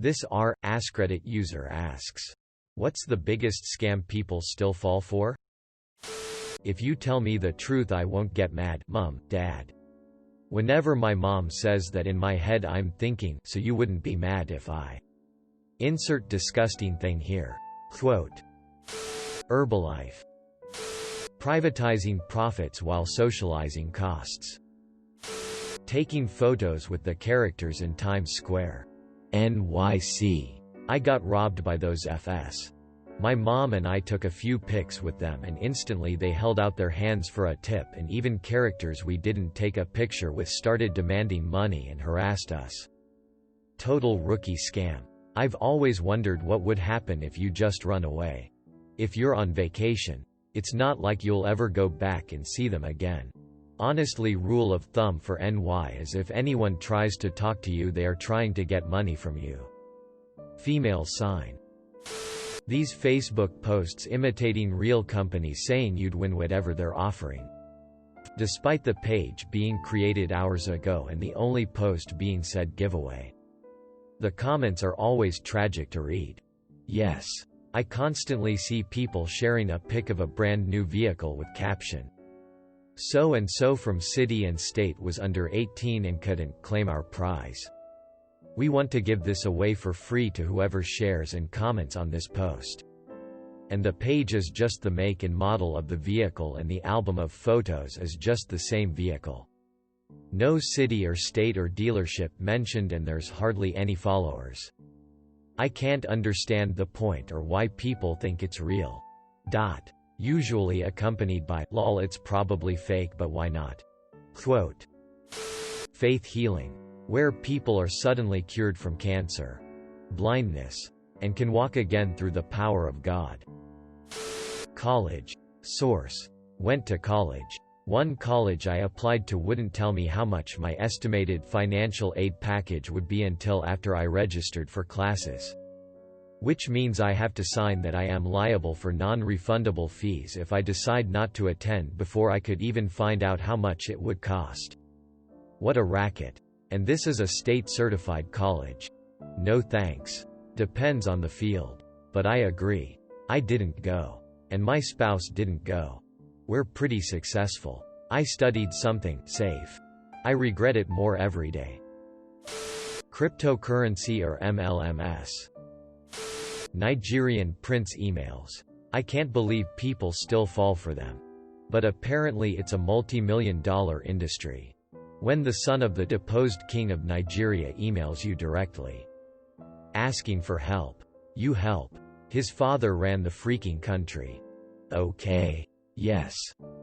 This AskReddit user asks, what's the biggest scam people still fall for? If you tell me the truth I won't get mad, Mom, Dad. Whenever my mom says that, in my head I'm thinking, so you wouldn't be mad if I insert disgusting thing here. Quote. Herbalife. Privatizing profits while socializing costs. Taking photos with the characters in Times Square. NYC. I got robbed by those FS. My mom and I took a few pics with them and instantly they held out their hands for a tip, and even characters we didn't take a picture with started demanding money and harassed us. Total rookie scam. I've always wondered what would happen if you just run away. If you're on vacation, it's not like you'll ever go back and see them again. Honestly, rule of thumb for NY is if anyone tries to talk to you, they are trying to get money from you. Female sign. These Facebook posts imitating real companies saying you'd win whatever they're offering. Despite the page being created hours ago and the only post being said giveaway. The comments are always tragic to read. Yes. I constantly see people sharing a pic of a brand new vehicle with caption, "So and so from city and state was under 18 and couldn't claim our prize. We want to give this away for free to whoever shares and comments on this post." And the page is just the make and model of the vehicle and the album of photos is just the same vehicle. No city or state or dealership mentioned, and there's hardly any followers. I can't understand the point or why people think it's real. Usually accompanied by, lol, it's probably fake, but why not? Quote. Faith healing. Where people are suddenly cured from cancer, blindness, and can walk again through the power of God. College. Source. Went to college. One college I applied to wouldn't tell me how much my estimated financial aid package would be until after I registered for classes. Which means I have to sign that I am liable for non-refundable fees if I decide not to attend before I could even find out how much it would cost. What a racket. And this is a state-certified college. No thanks. Depends on the field. But I agree. I didn't go. And my spouse didn't go. We're pretty successful. I studied something safe. I regret it more every day. Cryptocurrency or MLMs. Nigerian prince emails. I can't believe people still fall for them. But apparently it's a multi-million-dollar industry. When the son of the deposed king of Nigeria emails you directly, asking for help, you help. His father ran the freaking country. Okay. Yes.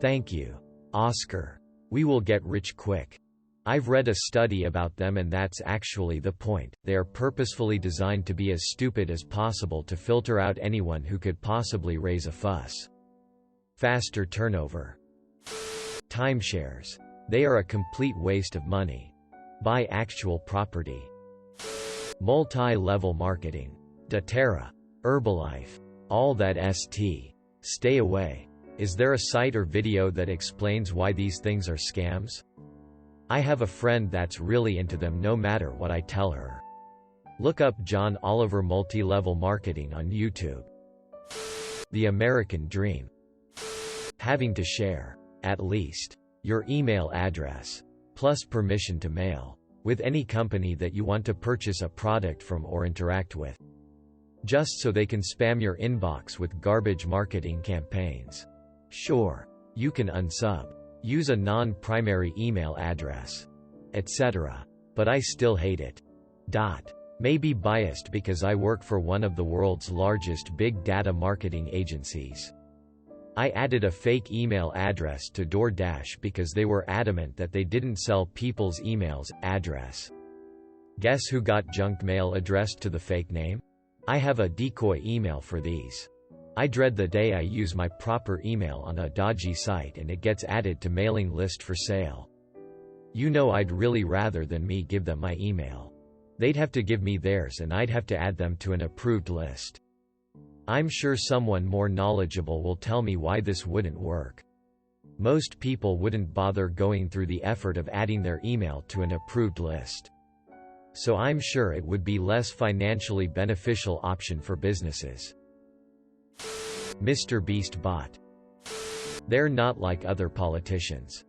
Thank you, Oscar. We will get rich quick. I've read a study about them and that's actually the point. They are purposefully designed to be as stupid as possible to filter out anyone who could possibly raise a fuss. Faster turnover. Timeshares. They are a complete waste of money. Buy actual property. Multi-level marketing. doTERRA. Herbalife. All that st. Stay away. Is there a site or video that explains why these things are scams? I have a friend that's really into them no matter what I tell her. Look up John Oliver Multi-Level Marketing on YouTube. The American Dream. Having to share, at least, your email address, plus permission to mail, with any company that you want to purchase a product from or interact with. Just so they can spam your inbox with garbage marketing campaigns. Sure, you can unsub, use a non-primary email address, etc. But I still hate it. Maybe biased because I work for one of the world's largest big data marketing agencies. I added a fake email address to DoorDash because they were adamant that they didn't sell people's emails address. Guess who got junk mail addressed to the fake name? I have a decoy email for these. I dread the day I use my proper email on a dodgy site and it gets added to mailing list for sale. You know, I'd really rather than me give them my email. They'd have to give me theirs and I'd have to add them to an approved list. I'm sure someone more knowledgeable will tell me why this wouldn't work. Most people wouldn't bother going through the effort of adding their email to an approved list. So I'm sure it would be less financially beneficial option for businesses. Mr. Beast bot. They're not like other politicians.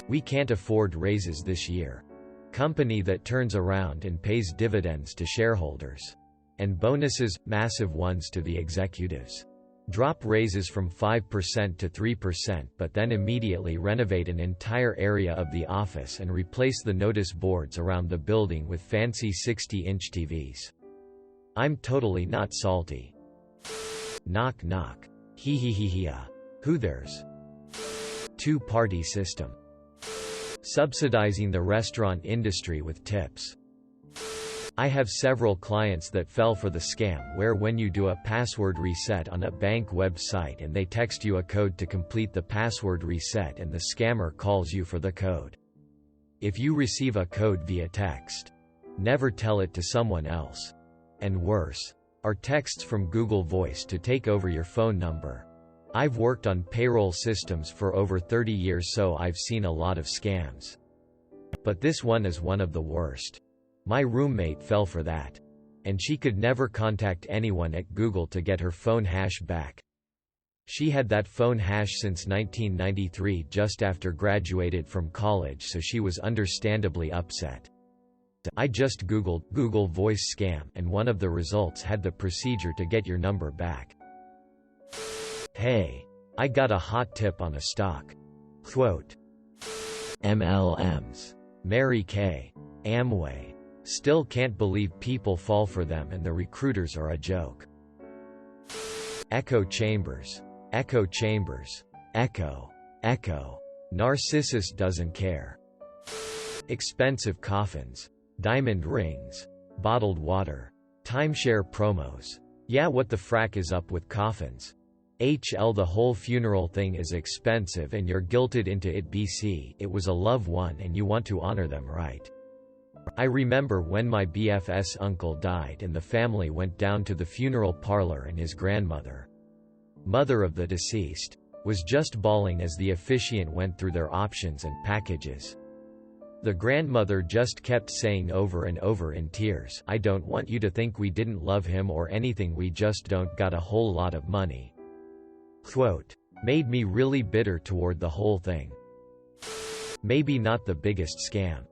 We can't afford raises this year. Company that turns around and pays dividends to shareholders. And bonuses, massive ones to the executives. Drop raises from 5% to 3% but then immediately renovate an entire area of the office and replace the notice boards around the building with fancy 60-inch TVs. I'm totally not salty. Knock knock. Hee hee hee hee. Who there's? Two-party system. Subsidizing the restaurant industry with tips. I have several clients that fell for the scam where when you do a password reset on a bank website and they text you a code to complete the password reset and the scammer calls you for the code. If you receive a code via text, never tell it to someone else. And worse, are texts from Google Voice to take over your phone number. I've worked on payroll systems for over 30 years, so I've seen a lot of scams. But this one is one of the worst. My roommate fell for that. And she could never contact anyone at Google to get her phone hash back. She had that phone hash since 1993, just after graduated from college, so she was understandably upset. I just Googled Google Voice scam and one of the results had the procedure to get your number back. Hey, I got a hot tip on a stock. Quote. MLMs. Mary Kay. Amway. Still can't believe people fall for them and the recruiters are a joke. Echo chambers. Echo chambers. Echo. Echo. Narcissus doesn't care. Expensive coffins. Diamond rings. Bottled water. Timeshare promos. Yeah, what the frack is up with coffins? The whole funeral thing is expensive and you're guilted into it. BC, it was a loved one and you want to honor them, right? I remember when my BFS uncle died and the family went down to the funeral parlor and his grandmother, mother of the deceased, was just bawling as the officiant went through their options and packages. The grandmother just kept saying over and over in tears, "I don't want you to think we didn't love him or anything, we just don't got a whole lot of money." Quote. Made me really bitter toward the whole thing. Maybe not the biggest scam.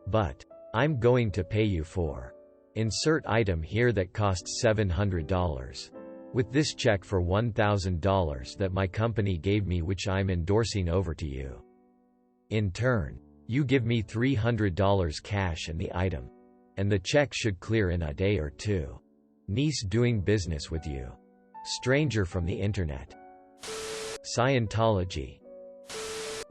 But I'm going to pay you for. Insert item here that costs $700. With this check for $1,000 that my company gave me, which I'm endorsing over to you. In turn, you give me $300 cash and the item. And the check should clear in a day or two. Niece doing business with you. Stranger from the internet. Scientology.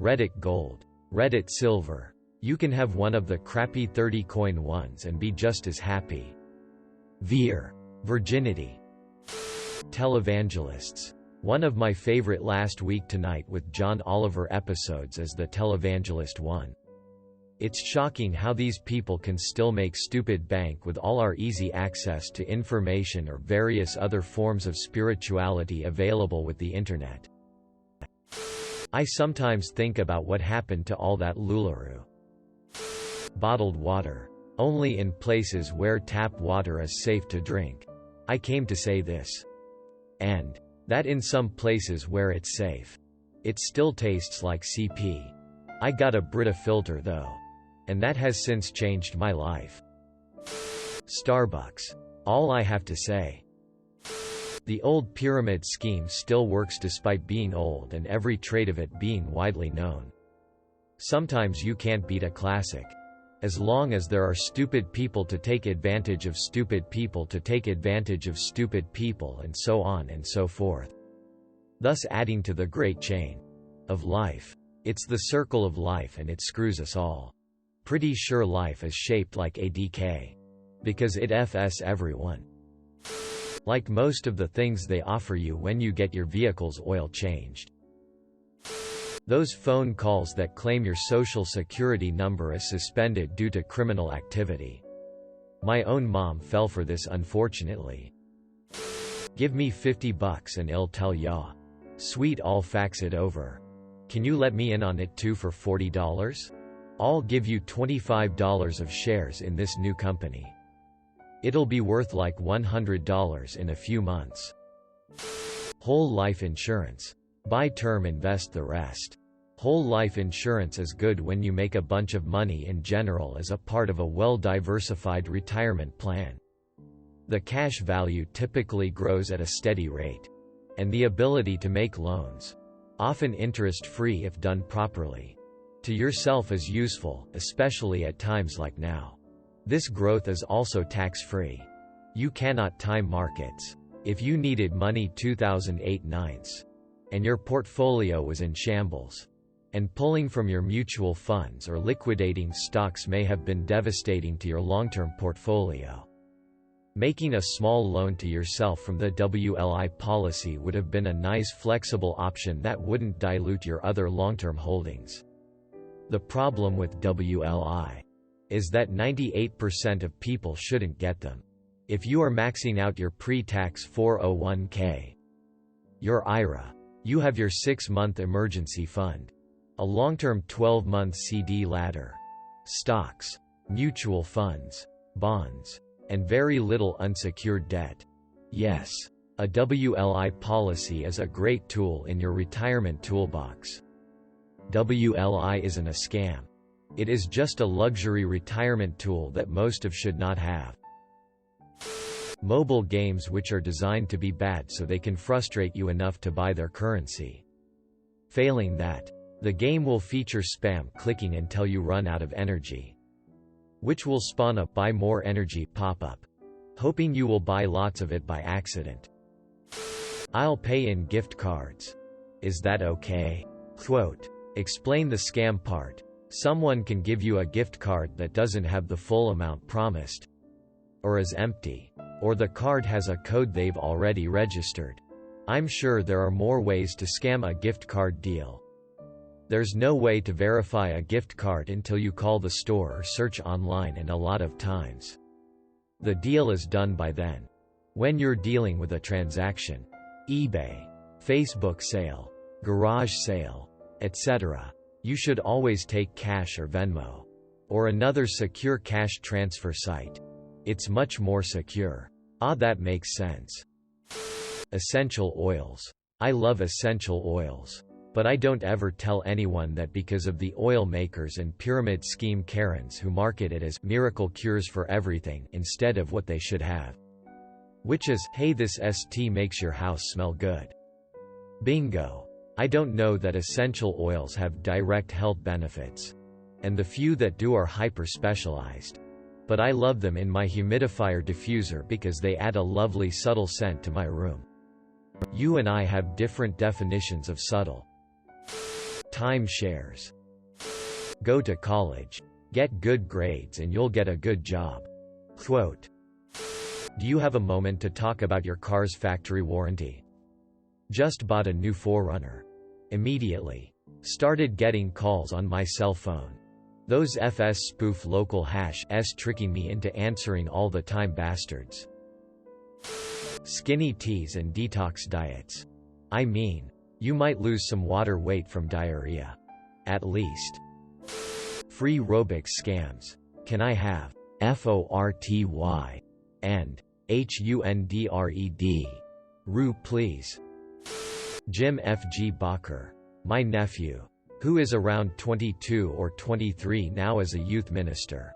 Reddit Gold. Reddit Silver. You can have one of the crappy 30 coin ones and be just as happy. Veer. Virginity. Televangelists. One of my favorite Last Week Tonight with John Oliver episodes is the Televangelist one. It's shocking how these people can still make stupid bank with all our easy access to information or various other forms of spirituality available with the internet. I sometimes think about what happened to all that LuLaRoe. Bottled water. Only in places where tap water is safe to drink. I came to say this. And that in some places where it's safe, it still tastes like CP. I got a Brita filter though. And that has since changed my life. Starbucks. All I have to say. The old pyramid scheme still works despite being old and every trait of it being widely known. Sometimes you can't beat a classic. As long as there are stupid people to take advantage of stupid people to take advantage of stupid people, and so on and so forth. Thus adding to the great chain of life. It's the circle of life and it screws us all. Pretty sure life is shaped like ADK. Because it FS everyone. Like most of the things they offer you when you get your vehicle's oil changed. Those phone calls that claim your social security number is suspended due to criminal activity. My own mom fell for this, unfortunately. Give me $50 and I'll tell ya. Sweet, I'll fax it over. Can you let me in on it too for $40? I'll give you $25 of shares in this new company. It'll be worth like $100 in a few months. Whole life insurance. Buy term, invest the rest. Whole life insurance is good when you make a bunch of money in general as a part of a well-diversified retirement plan. The cash value typically grows at a steady rate. And the ability to make loans, often interest-free if done properly, to yourself is useful, especially at times like now. This growth is also tax-free. You cannot time markets. If you needed money 2008-9, and your portfolio was in shambles, and pulling from your mutual funds or liquidating stocks may have been devastating to your long-term portfolio. Making a small loan to yourself from the WLI policy would have been a nice flexible option that wouldn't dilute your other long-term holdings. The problem with WLI is that 98% of people shouldn't get them. If you are maxing out your pre-tax 401k, your IRA, you have your 6-month emergency fund, a long-term 12-month CD ladder, stocks, mutual funds, bonds, and very little unsecured debt. Yes, a WLI policy is a great tool in your retirement toolbox. WLI isn't a scam. It is just a luxury retirement tool that most of should not have. Mobile games which are designed to be bad so they can frustrate you enough to buy their currency. Failing that, the game will feature spam clicking until you run out of energy, which will spawn a "buy more energy" pop-up, hoping you will buy lots of it by accident. I'll pay in gift cards. Is that okay? Quote, explain the scam part. Someone can give you a gift card that doesn't have the full amount promised, or is empty, or the card has a code they've already registered. I'm sure there are more ways to scam a gift card deal. There's no way to verify a gift card until you call the store or search online, and a lot of times the deal is done by then. When you're dealing with a transaction, eBay, Facebook sale, garage sale, etc., you should always take cash or Venmo, or another secure cash transfer site. It's much more secure. That makes sense. Essential oils. I love essential oils. But I don't ever tell anyone that because of the oil makers and pyramid scheme Karens who market it as miracle cures for everything instead of what they should have. Which is, hey, this ST makes your house smell good. Bingo. I don't know that essential oils have direct health benefits. And the few that do are hyper-specialized. But I love them in my humidifier diffuser because they add a lovely subtle scent to my room. You and I have different definitions of subtle. Timeshares. Go to college, get good grades, and you'll get a good job. Quote, do you have a moment to talk about your car's factory warranty? Just bought a new 4Runner. Immediately started getting calls on my cell phone. Those FS spoof local hash s tricking me into answering all the time, bastards. Skinny teas and detox diets. I mean, you might lose some water weight from diarrhea. At least. Free Robux scams. Can I have FORTY and HUNDRED Rue please? Jim F.G. Bacher. My nephew, who is around 22 or 23 now, as a youth minister.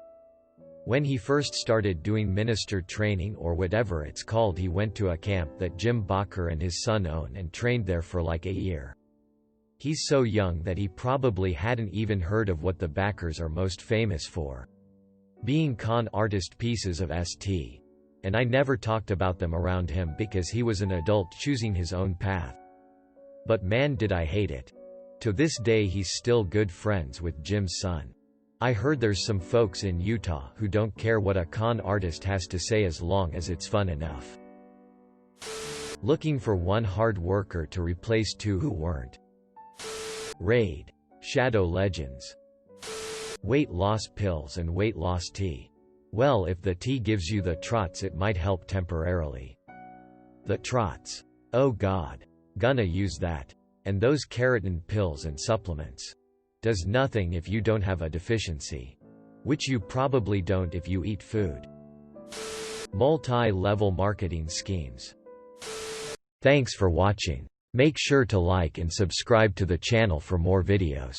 When he first started doing minister training or whatever it's called, he went to a camp that Jim Bacher and his son own and trained there for like a year. He's so young that he probably hadn't even heard of what the Bachers are most famous for. Being con artist pieces of ST. And I never talked about them around him because he was an adult choosing his own path. But man, did I hate it. To this day he's still good friends with Jim's son. I heard there's some folks in Utah who don't care what a con artist has to say as long as it's fun enough. Looking for one hard worker to replace two who weren't. Raid. Shadow Legends. Weight loss pills and weight loss tea. Well, if the tea gives you the trots, it might help temporarily. The trots. Oh God. Gonna use that. And those keratin pills and supplements. Does nothing if you don't have a deficiency. Which you probably don't if you eat food. Multi-level marketing schemes. Thanks for watching. Make sure to like and subscribe to the channel for more videos.